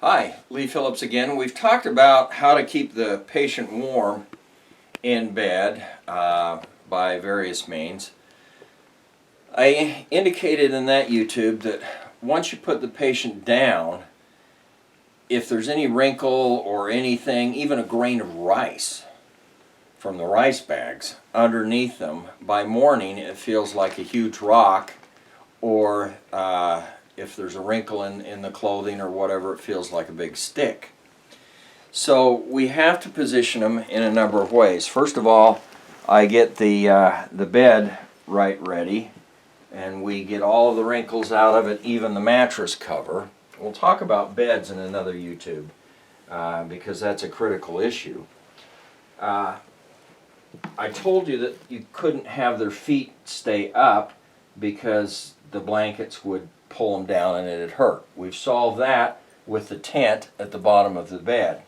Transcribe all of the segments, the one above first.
Hi, Lee Phillips again. We've talked about how to keep the patient warm in bed by various means. I indicated in that YouTube that once you put the patient down, if there's any wrinkle or anything, even a grain of rice from the rice bags underneath them, by morning it feels like a huge rock, or if there's a wrinkle in the clothing or whatever, it feels like a big stick. So we have to position them in a number of ways. First of all, I get the bed ready, and we get all of the wrinkles out of it, even the mattress cover. We'll talk about beds in another YouTube because that's a critical issue. I told you that you couldn't have their feet stay up because the blankets would pull them down and it'd hurt. We've solved that with the tent at the bottom of the bed.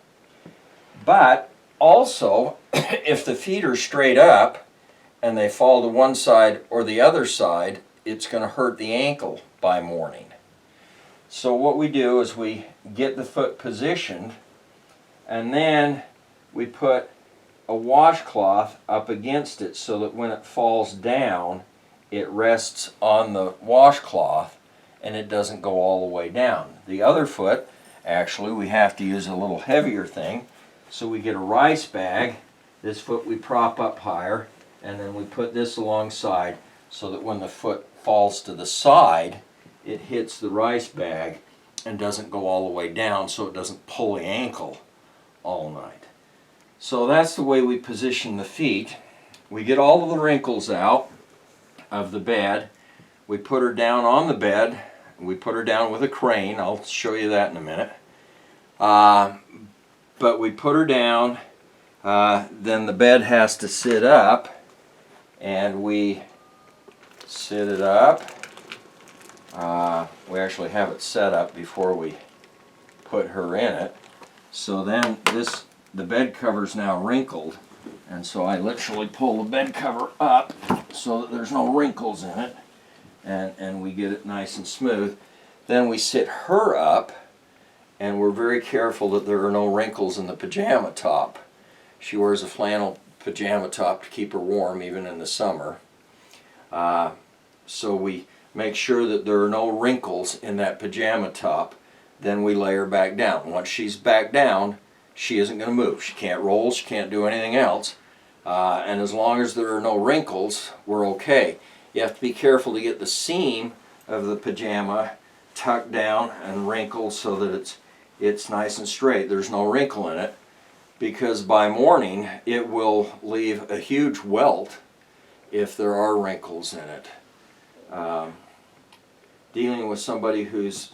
But also, if the feet are straight up and they fall to one side or the other side, it's going to hurt the ankle by morning. So what we do is we get the foot positioned, and then we put a washcloth up against it so that when it falls down, it rests on the washcloth and it doesn't go all the way down. The other foot, actually, we have to use a little heavier thing. So we get a rice bag. This foot we prop up higher, and then we put this alongside so that when the foot falls to the side, it hits the rice bag and doesn't go all the way down, so it doesn't pull the ankle all night. So that's the way we position the feet. We get all of the wrinkles out of the bed. We put her down on the bed. We put her down with a crane. I'll show you that in a minute. But we put her down. Then the bed has to sit up, and we sit it up. We actually have it set up before we put her in it. So then the bed cover's now wrinkled, and so I literally pull the bed cover up so that there's no wrinkles in it, and we get it nice and smooth. Then we sit her up, and we're very careful that there are no wrinkles in the pajama top. She wears a flannel pajama top to keep her warm even in the summer. So we make sure that there are no wrinkles in that pajama top. Then we lay her back down. Once she's back down, she isn't going to move. She can't roll, she can't do anything else. And as long as there are no wrinkles, we're okay. You have to be careful to get the seam of the pajama tucked down and wrinkled so that it's nice and straight. There's no wrinkle in it, because by morning it will leave a huge welt if there are wrinkles in it. Dealing with somebody who's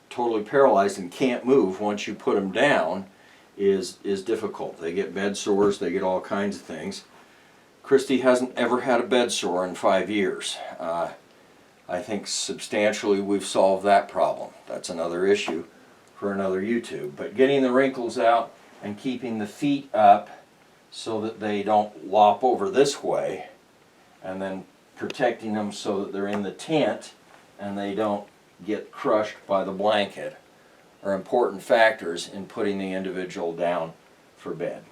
totally paralyzed and can't move once you put them down is difficult. They get bed sores, they get all kinds of things. Christy hasn't ever had a bed sore in 5 years. I think substantially we've solved that problem. That's another issue for another YouTube. But getting the wrinkles out and keeping the feet up so that they don't lop over this way, and then protecting them so that they're in the tent and they don't get crushed by the blanket, are important factors in putting the individual down for bed.